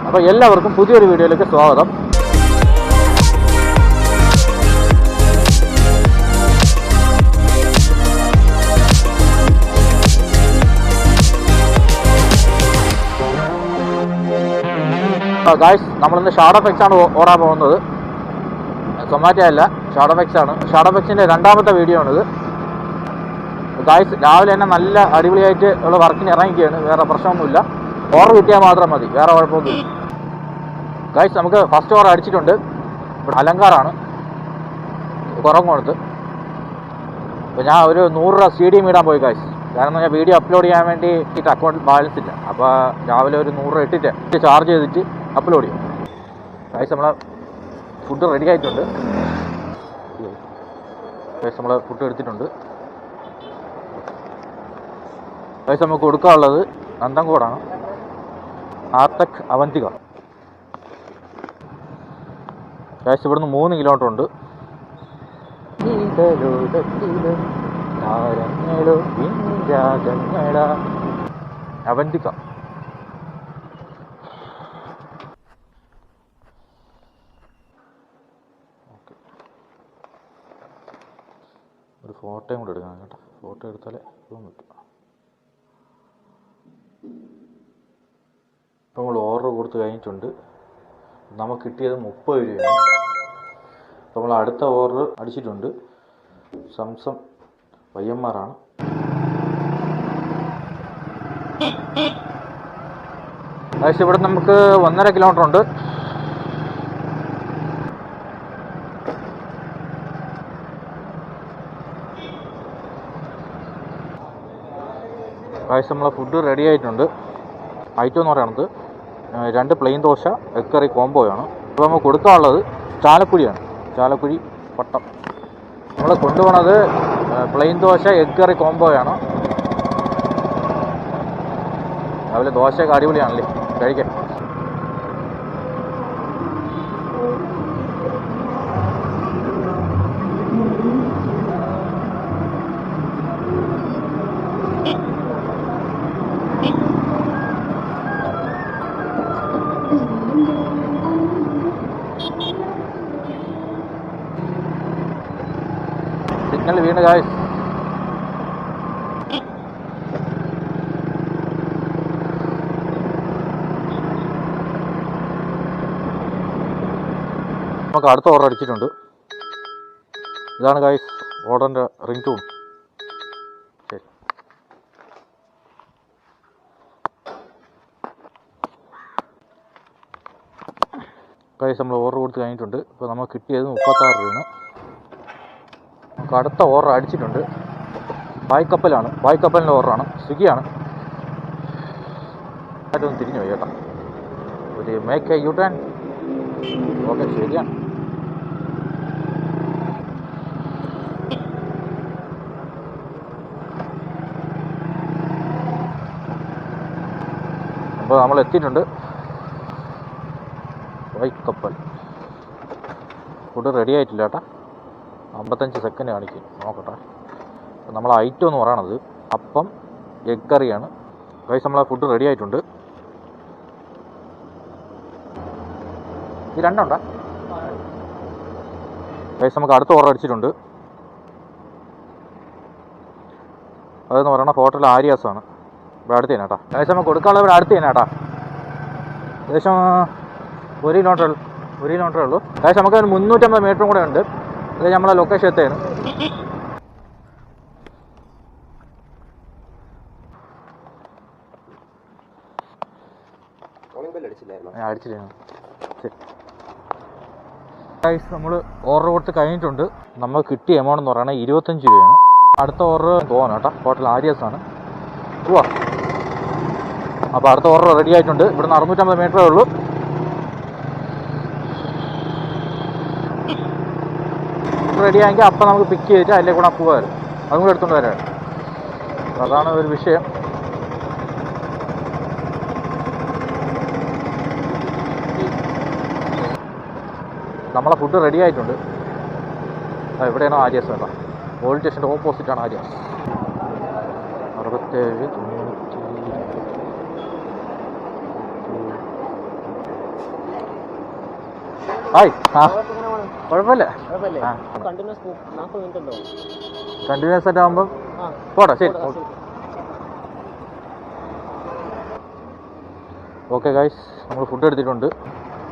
അപ്പോൾ എല്ലാവർക്കും പുതിയൊരു വീഡിയോയിലേക്ക് സ്വാഗതം. ഗായ്സ്, നമ്മളിന്ന് ഷാഡോ എഫക്ട്സ് ആണ് ഓടാൻ പോകുന്നത്. സൊമാറ്റോ അല്ല, ഷാഡോ എഫക്ട്സ് ആണ്. ഷാഡോ എഫക്ട്സിൻ്റെ രണ്ടാമത്തെ വീഡിയോ ആണിത്. ഗായ്സ്, രാവിലെ തന്നെ നല്ല അടിപൊളിയായിട്ട് ഉള്ള വർക്കിന് ഇറങ്ങിക്കുകയാണ്. വേറെ പ്രശ്നമൊന്നുമില്ല. ഓർഡർ കിട്ടിയാൽ മാത്രം മതി, വേറെ കുഴപ്പമൊന്നുമില്ല. ഗായ്സ്, നമുക്ക് ഫസ്റ്റ് ഓർഡർ അടിച്ചിട്ടുണ്ട്. ഇവിടെ അലങ്കാറാണ്, കുറങ്ങോടത്ത്. അപ്പോൾ ഞാൻ ഒരു 100 രൂപ CDM ഇടാൻ പോയി ഗായ്സ്. കാരണം ഞാൻ വീഡിയോ അപ്ലോഡ് ചെയ്യാൻ വേണ്ടി അക്കൗണ്ടിൽ ബാലൻസ് ഇല്ല. അപ്പോൾ രാവിലെ ഒരു 100 രൂപ ഇട്ടിട്ട് ചാർജ് ചെയ്തിട്ട് അപ്ലോഡ് ചെയ്യും. ഗായ്സ്, നമ്മളെ ഫുഡ് റെഡി ആയിട്ടുണ്ട്. ഗായ്സ്, നമ്മൾ ഫുഡ് എടുത്തിട്ടുണ്ട്. ഗായ്സ്, നമുക്ക് കൊടുക്കാനുള്ളത് നന്ദൻകോടാണ്, ആർടെക് അവന്തിക. ഗായ്സ്, ഇവിടുന്ന് 3 കിലോമീറ്റർ ഉണ്ട്. അവന്തിക. ഒരു ഫോട്ടോയും കൂടെ എടുക്കണം കേട്ടോ. ഫോട്ടോ എടുത്താലേ ഇതും കിട്ടും. ഇപ്പോൾ നമ്മൾ ഓർഡർ കൊടുത്ത് കഴിഞ്ഞിട്ടുണ്ട്. നമുക്ക് കിട്ടിയത് 30 രൂപയാണ്. അപ്പോൾ നമ്മൾ അടുത്ത ഓർഡർ അടിച്ചിട്ടുണ്ട്. സംസം പയ്യന്മാരാണ്. ഏകദേശം ഇവിടെ നമുക്ക് 1.5 കിലോമീറ്റർ ഉണ്ട്. ഏകദേശം നമ്മളെ ഫുഡ് റെഡി ആയിട്ടുണ്ട്. ഐറ്റം എന്ന് പറയുന്നത് 2 പ്ലെയിൻ ദോശ, എഗ് കറി കോംബോയാണ്. ഇപ്പോൾ നമ്മൾ കൊടുക്കാനുള്ളത് ചാലക്കുഴിയാണ്. ചാലക്കുഴി പട്ടം. നമ്മൾ കൊണ്ടുപോകുന്നത് പ്ലെയിൻ ദോശ, എഗ് കറി കോംബോയാണ്. രാവിലെ ദോശയൊക്കെ അടിപൊളിയാണല്ലേ, കഴിക്കാം. സിഗ്നൽ വീണ് ഗായ്സ്. നമുക്ക് അടുത്ത ഓർഡർ അടിച്ചിട്ടുണ്ട്. ഇതാണ് ഗായ്സ് ഓർഡറിൻ്റെ റിംഗ് ടൂൺ. ശരി ഗായ്സ്, നമ്മൾ ഓർഡർ കൊടുത്ത് കഴിഞ്ഞിട്ടുണ്ട്. ഇപ്പോൾ നമുക്ക് കിട്ടിയത് 36 രൂപയാണ്. നമുക്ക് അടുത്ത ഓർഡർ അടിച്ചിട്ടുണ്ട്. വായ്ക്കപ്പലാണ്, വായ്ക്കപ്പലിൻ്റെ ഓർഡറാണ്. സ്വിഗ്ഗിയാണ്. ഏറ്റവും തിരിഞ്ഞു പോയി കേട്ടോ. ഒരു make a U turn. Okay, ശരിയാണ്. അപ്പോൾ നമ്മൾ എത്തിയിട്ടുണ്ട്. വായ്ക്കപ്പൽ. ഫുഡ് റെഡി ആയിട്ടില്ല കേട്ടോ. 55 സെക്കൻഡ് കാണിക്കും. നോക്കട്ടെ. നമ്മളെ ഐറ്റം എന്ന് പറയണത് അപ്പം, എഗ് കറിയാണ്. ഗൈസ്, നമ്മളെ ഫുഡ് റെഡി ആയിട്ടുണ്ട്. ഈ രണ്ടുണ്ടോ ഗൈസ്? നമുക്ക് അടുത്ത ഓർഡർ അടിച്ചിട്ടുണ്ട്. അതെന്ന് പറയണ ഹോട്ടൽ ആര്യാസാണ്. ഇവിടെ അടുത്ത് തന്നെ കേട്ടോ. ഗൈസ്, നമുക്ക് കൊടുക്കാനുള്ളത് ഇവിടെ അടുത്ത് തന്നെ കേട്ടോ. ഏകദേശം 1 കിലോമീറ്ററേ ഉള്ളൂ. ഗൈസ്, നമുക്ക് 350 മീറ്ററും കൂടെ ഉണ്ട്. ഇത് നമ്മളെ ലൊക്കേഷൻ എത്തുകയാണ്. അടിച്ചില്ല. ശരി ഗൈസ്, നമ്മൾ ഓർഡർ കൊടുത്ത് കഴിഞ്ഞിട്ടുണ്ട്. നമ്മൾ കിട്ടിയ എമൗണ്ട് എന്ന് പറയുന്നത് 25 രൂപയാണ്. അടുത്ത ഓർഡർ പോകാൻ കേട്ടോ. ഹോട്ടൽ ആര്യാസാണ്. പോവാ. അപ്പോൾ അടുത്ത ഓർഡർ റെഡി ആയിട്ടുണ്ട്. ഇവിടുന്ന് 650 മീറ്ററേ ഉള്ളൂ. റെഡിയായെങ്കിൽ അപ്പം നമുക്ക് പിക്ക് ചെയ്തിട്ട് അതിലെ കൂടെ പോകാറ്. അതും കൂടെ എടുത്തുകൊണ്ട് വരാറ്. അതാണ് ഒരു വിഷയം. നമ്മളെ ഫുഡ് റെഡി ആയിട്ടുണ്ട്. എവിടെയാണോ ആര്യാസ് വേണ്ട. പോലീസ് സ്റ്റേഷൻ്റെ ഓപ്പോസിറ്റാണ് ആര്യാസ്. 67 90 ഹായ്. ആ കുഴപ്പമില്ല. കണ്ടിന്യൂസ് ആയിട്ട് ആകുമ്പോൾ പോട്ടെ. ശരി. ഓക്കെ ഗൈസ്, നമ്മൾ ഫുഡ് എടുത്തിട്ടുണ്ട്.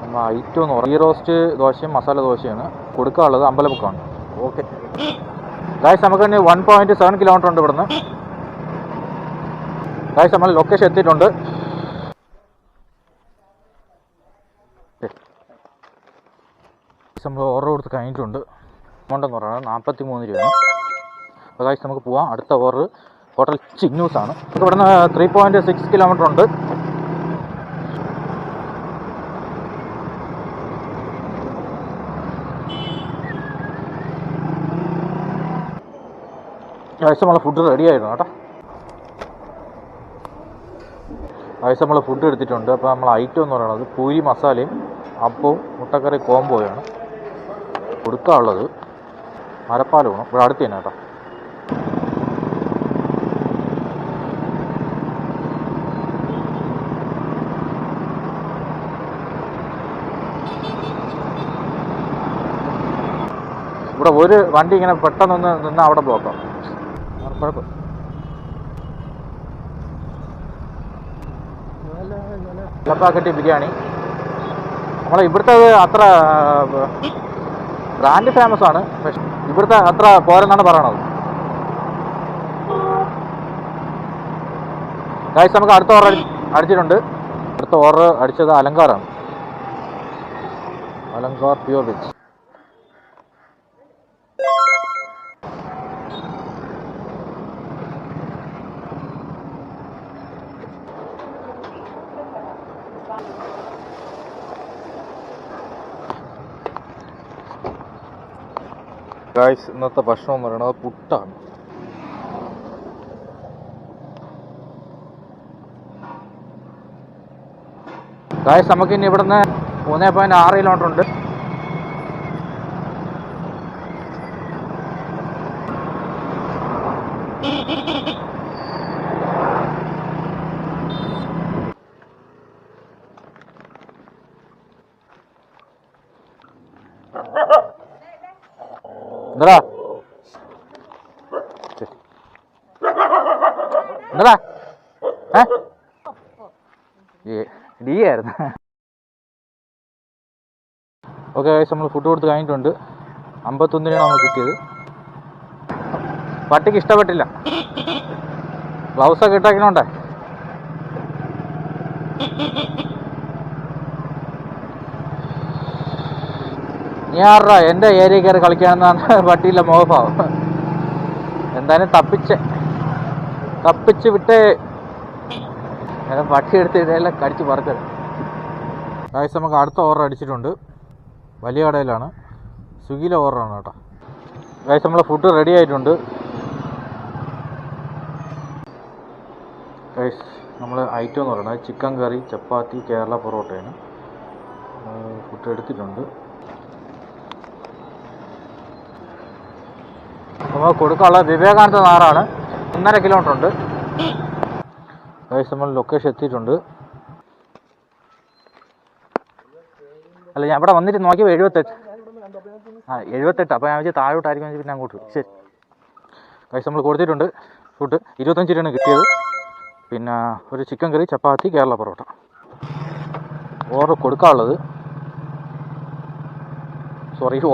നമ്മൾ ഐറ്റം എന്ന് പറയുന്നത് റോസ്റ്റ് ദോശയും മസാല ദോശയാണ്. കൊടുക്കാനുള്ളത് അമ്പലമുക്കാണ്. ഓക്കെ ഗൈസ്, നമുക്ക് തന്നെ 1.7 കിലോമീറ്റർ ഉണ്ട് ഇവിടുന്ന്. ഗൈസ്, നമ്മൾ ലൊക്കേഷൻ എത്തിയിട്ടുണ്ട്. നമ്മൾ ഓർഡർ കൊടുത്ത് കഴിഞ്ഞിട്ടുണ്ട്. എമൗണ്ട് എന്ന് പറയുന്നത് 43 രൂപയാണ്. അപ്പോൾ ഗൈസ് നമുക്ക് പോവാം. അടുത്ത ഓർഡർ ഹോട്ടൽ ചിന്നൂസ് ആണ്. നമുക്ക് ഇവിടുന്ന് 3.6 കിലോമീറ്റർ ഉണ്ട്. ഗൈസ്, നമ്മളെ ഫുഡ് റെഡി ആയിരുന്നു കേട്ടോ. ഗൈസ്, നമ്മൾ ഫുഡ് എടുത്തിട്ടുണ്ട്. അപ്പോൾ നമ്മൾ ഐറ്റം എന്ന് പറയുന്നത് പൂരി മസാലയും അപ്പവും മുട്ടക്കറി കോംബോയാണ്. കൊടുക്കാനുള്ളത് മരപ്പാൽ വേണം. ഇവിടെ അടുത്ത് തന്നെ കേട്ടോ. ഇവിടെ ഒരു വണ്ടി ഇങ്ങനെ പെട്ടെന്നൊന്ന് നിന്നാൽ അവിടെ ബ്ലോക്കാണ്. കുഴപ്പം പാക്കറ്റ് ബിരിയാണി. നമ്മളെ ഇവിടുത്തെ അത്ര ബ്രാൻഡ് ഫേമസ് ആണ്, പക്ഷെ ഇവിടുത്തെ അത്ര പോരെന്നാണ് പറയണത്. ഗൈസ്, നമുക്ക് അടുത്ത ഓർഡർ അടിച്ചിട്ടുണ്ട്. അടുത്ത ഓർഡർ അടിച്ചത് അലങ്കാറാണ്. Alankar pure veg. ഗൈസ്, ഇന്നത്തെ ഭക്ഷണം എന്ന് പറയുന്നത് പുട്ടാണ്. ഗൈസ്, നമുക്കിനി ഇവിടുന്ന് 3.6 കിലോമീറ്റർ ഉണ്ട്. എന്താ എന്താ ഡി ആയിരുന്നു. ഓക്കെ ഗൈസ്, നമ്മൾ ഫുഡ് കൊടുത്ത് കഴിഞ്ഞിട്ടുണ്ട്. 51 നമ്മൾ കിട്ടിയത്. പട്ടിക്ക് ഇഷ്ടപ്പെട്ടില്ല. ഗ്ലൗസൊക്കെ ഇട്ടേക്കണോണ്ടേ. നീ ആറാ എൻ്റെ ഏരിയ കയറി കളിക്കാമെന്നാണ് പട്ടിയില്ല മോഹഭാവം. എന്തായാലും തപ്പിച്ച് വിട്ടേ. പട്ടി എടുത്ത് ഇതെല്ലാം കടിച്ച് പറക്കത്. ഗൈസ്, നമുക്ക് അടുത്ത ഓർഡർ അടിച്ചിട്ടുണ്ട്. വലിയ കടയിലാണ്. സ്വിഗ്ഗിയിലെ ഓർഡറാണ് കേട്ടോ. ഗൈസ്, നമ്മളെ ഫുഡ് റെഡി ആയിട്ടുണ്ട്. ഗൈസ്, നമ്മൾ ഐറ്റം എന്ന് പറയുന്നത് chicken curry, chapati, Kerala പൊറോട്ടയാണ്. Food എടുത്തിട്ടുണ്ട്. നമ്മൾ കൊടുക്കാനുള്ള വിവേകാനന്ദ നാറാണ്. 1.5 കിലോമീറ്റർ ഉണ്ട്. ഗൈസ്, നമ്മൾ ലൊക്കേഷൻ എത്തിയിട്ടുണ്ട്. അല്ല, ഞാൻ ഇവിടെ വന്നിട്ട് നോക്കിയപ്പോൾ 78. 78. അപ്പോൾ ഞാൻ വെച്ചാൽ താഴോട്ടായിരിക്കും, പിന്നെ അങ്ങോട്ട്. ശരി ഗൈസ്, നമ്മൾ കൊടുത്തിട്ടുണ്ട് ഫുഡ്. 25 രൂപയാണ് കിട്ടിയത്. പിന്നെ ഒരു chicken curry, chapati, Kerala parotta. Order കൊടുക്കാനുള്ളത്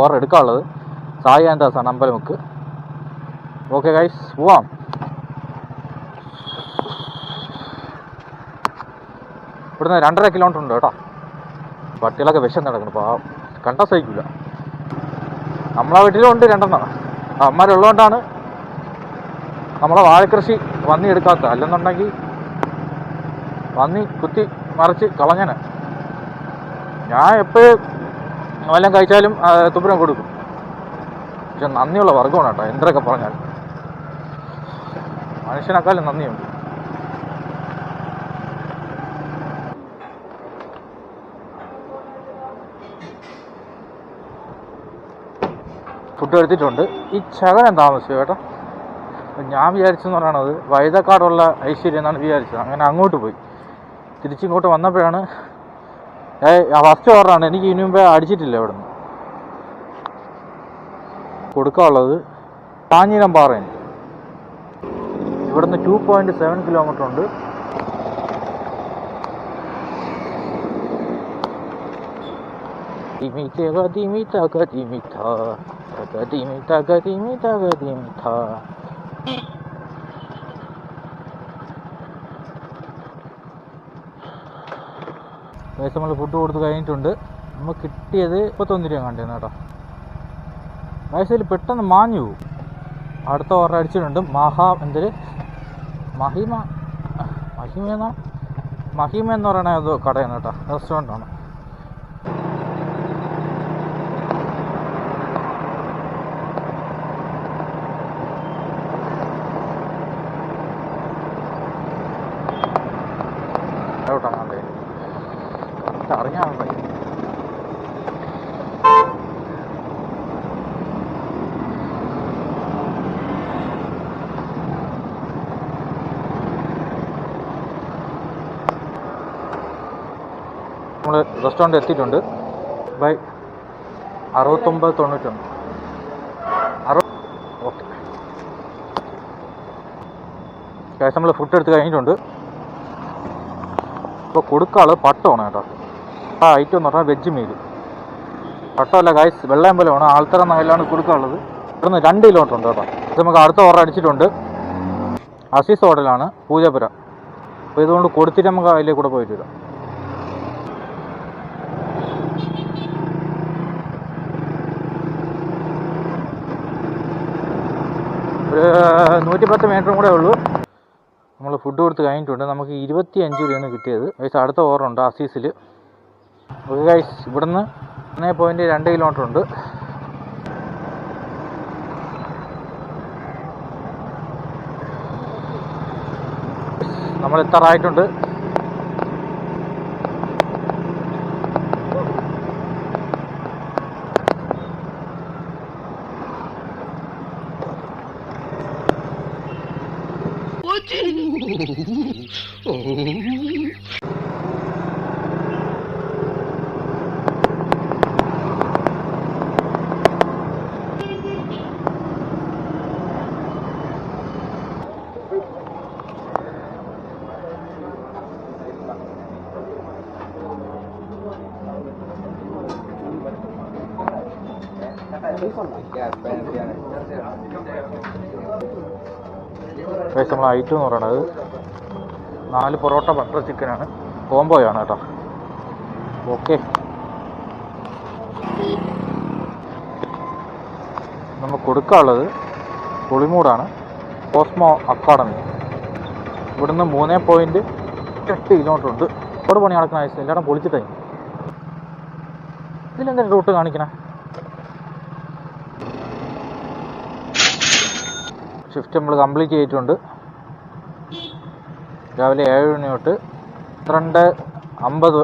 ഓർഡർ എടുക്കാനുള്ളത് സായി ആൻഡ് ദാസാണ്, അമ്പലമുക്ക്. ഓക്കെ ഗൈസ്, പോവാം. ഇവിടുന്ന് 2.5 കിലോമീറ്റർ ഉണ്ട് കേട്ടോ. പട്ടികളൊക്കെ വിഷം നടക്കണം. പാവം, കണ്ടാൽ സഹിക്കില്ല. നമ്മളെ വീട്ടിലും ഉണ്ട് 2 അമ്മമാരുള്ളതുകൊണ്ടാണ് നമ്മളെ വാഴക്കൃഷി പന്നി എടുക്കാത്ത. അല്ലെന്നുണ്ടെങ്കിൽ പന്നി കുത്തി മറിച്ച് കളഞ്ഞനെ. ഞാൻ എപ്പോഴും വല്ലതും കഴിച്ചാലും തുപ്പരം കൊടുക്കും. പക്ഷെ നന്ദിയുള്ള വർഗമാണ് കേട്ടോ. എന്തൊക്കെ പറഞ്ഞാൽ മനുഷ്യനേക്കാളും നന്ദിയുണ്ട്. ഫുഡ് എടുത്തിട്ടുണ്ട്. ഈ ചകനം താമസിച്ചു കേട്ടോ. ഞാൻ വിചാരിച്ചെന്ന് പറയണത് വഴുതക്കാടുള്ള ഐശ്വര്യം എന്നാണ് വിചാരിച്ചത്. അങ്ങനെ അങ്ങോട്ട് പോയി. തിരിച്ചിങ്ങോട്ട് വന്നപ്പോഴാണ് ഫസ്റ്റ് ഓർഡറാണ്. എനിക്ക് ഇതിനു മുമ്പേ അടിച്ചിട്ടില്ല ഇവിടുന്ന്. കൊടുക്കാനുള്ളത് കാഞ്ഞിരം പാറയാണ്. ഇവിടുന്ന് 2.7 കിലോമീറ്റർ ഉണ്ട്. നമ്മൾ ഫുഡ് കൊടുത്ത് കഴിഞ്ഞിട്ടുണ്ട്. നമ്മൾ കിട്ടിയത് 31 രൂപ കണ്ടേന്ന് കേട്ടോ. വയസ്സിൽ പെട്ടെന്ന് മാഞ്ഞു പോകും. അടുത്ത ഓർഡർ അടിച്ചിട്ടുണ്ട്. മഹിമ എന്ന് പറയുന്ന ഏതോ കടയാണ് കേട്ടോ, റെസ്റ്റോറൻ്റാണ്. അറിഞ്ഞാൽ നമ്മൾ റെസ്റ്റോറൻറ്റ് എത്തിയിട്ടുണ്ട്. By 6991 okay. ഗൈസ് നമ്മൾ ഫുഡ് എടുത്ത് കഴിഞ്ഞിട്ടുണ്ട്. ഇപ്പോൾ കൊടുക്കാള് പട്ടമാണ് കേട്ടോ. ആ ഐറ്റം എന്ന് പറഞ്ഞാൽ വെജ് മീൽ. പട്ടമല്ല ഗൈസ്, വെള്ളയമ്പലമാണ്. ആൾത്തറ നഗരിലാണ് കൊടുക്കാനുള്ളത്. ഇവിടുന്ന് 2 കിലോമീറ്റർ ഉണ്ട് കേട്ടോ. ഇത് നമുക്ക് അടുത്ത ഓർഡർ അടിച്ചിട്ടുണ്ട്. അസീസ് ഹോട്ടലാണ്, പൂജപ്പുര. അപ്പോൾ ഇതുകൊണ്ട് കൊടുത്തിട്ട് നമുക്ക് അതിലേക്ക് കൂടെ പോയിട്ട് വരാം. ഒരു 110 മീറ്ററും കൂടെ ഉള്ളൂ. നമ്മൾ ഫുഡ് കൊടുത്ത് കഴിഞ്ഞിട്ടുണ്ട്. നമുക്ക് 25 രൂപയാണ് കിട്ടിയത്. ഗൈസ് അടുത്ത ഓർഡർ ഉണ്ട് അസീസിൽ. ഓക്കെ ഗൈസ്, ഇവിടുന്ന് 1.2 കിലോമീറ്റർ ഉണ്ട്. നമ്മൾ എത്താറായിട്ടുണ്ട്. നമ്മൾ ഐറ്റം എന്ന് പറയുന്നത് 4 പൊറോട്ട ബട്ടർ ചിക്കനാണ്. കോംബോയാണ് കേട്ടോ. ഓക്കെ, നമുക്ക് കൊടുക്കാനുള്ളത് പുളിമൂടാണ്, കോസ്മോ അക്കാഡമി. ഇവിടുന്ന് 3.8 കിലോമീറ്റർ ഉണ്ട്. ഒരുപാട് പണി നടക്കുന്ന ആവശ്യം എല്ലായിടം പൊളിച്ചിട്ടേ. ഇതിലെന്താ റൂട്ട് കാണിക്കണേ? ഷിഫ്റ്റ് നമ്മൾ കംപ്ലീറ്റ് ചെയ്തിട്ടുണ്ട്. രാവിലെ 7 മണി തൊട്ട് 12:50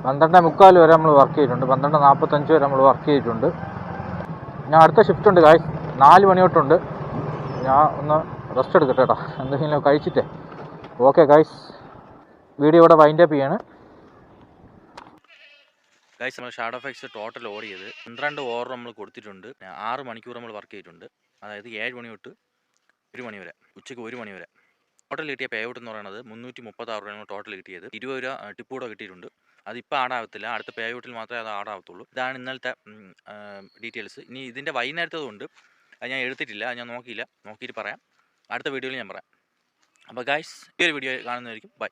12:45 വരെ നമ്മൾ വർക്ക് ചെയ്തിട്ടുണ്ട്. 12:45 വരെ നമ്മൾ വർക്ക് ചെയ്തിട്ടുണ്ട്. ഞാൻ അടുത്ത ഷിഫ്റ്റ് ഉണ്ട് ഗായ്സ്, 4 മണി തൊട്ടുണ്ട്. ഞാൻ ഒന്ന് റെസ്റ്റ് എടുക്കട്ടെ കേട്ടോ, എന്തെങ്കിലും കഴിച്ചിട്ടേ. ഓക്കെ ഗായ്സ്, വീഡിയോ ഇവിടെ വൈൻഡ് അപ്പ് ചെയ്യാണ്. ഗൈസ്, നമ്മൾ ഷാഡോ ഫാക്സ് ടോട്ടൽ ഓടിയത് 12 ഓവർ നമ്മൾ കൊടുത്തിട്ടുണ്ട്. 6 മണിക്കൂർ നമ്മൾ വർക്ക് ചെയ്തിട്ടുണ്ട്. അതായത് 7 മണി തൊട്ട് 1 മണി വരെ, ഉച്ചയ്ക്ക് 1 മണി വരെ. ടോട്ടൽ കിട്ടിയ പേ ഔട്ട് എന്ന് പറയുന്നത് 336 രൂപയാണ് ടോട്ടൽ കിട്ടിയത്. 20 രൂപ ടിപ്പ് കൂടെ കിട്ടിയിട്ടുണ്ട്. അതിപ്പോൾ ആഡാവത്തില്ല, അടുത്ത പേ ഔട്ടിൽ മാത്രമേ അത് ആഡാവത്തുള്ളൂ. ഇതാണ് ഇന്നലത്തെ ഡീറ്റെയിൽസ്. ഇനി ഇതിൻ്റെ വൈകുന്നേരത്തതുകൊണ്ട് അത് ഞാൻ എടുത്തിട്ടില്ല, അത് ഞാൻ നോക്കിയിട്ട് പറയാം. അടുത്ത വീഡിയോയിൽ ഞാൻ പറയാം. അപ്പോൾ ഗൈസ്, ഈ ഒരു വീഡിയോ കാണുന്നതായിരിക്കും. ബൈ.